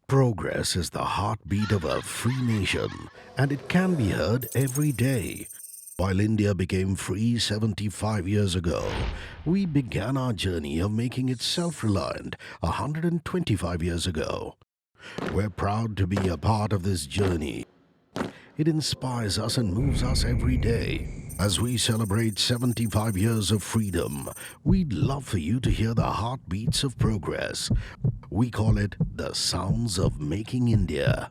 Progress is the heartbeat of a free nation, and it can be heard every day. While India became free 75 years ago, we began our journey of making it self reliant 125 years ago. We're proud to be a part of this journey. It inspires us and moves us every day. As we celebrate 75 years of freedom, we'd love for you to hear the heartbeats of progress. We call it the sounds of making India.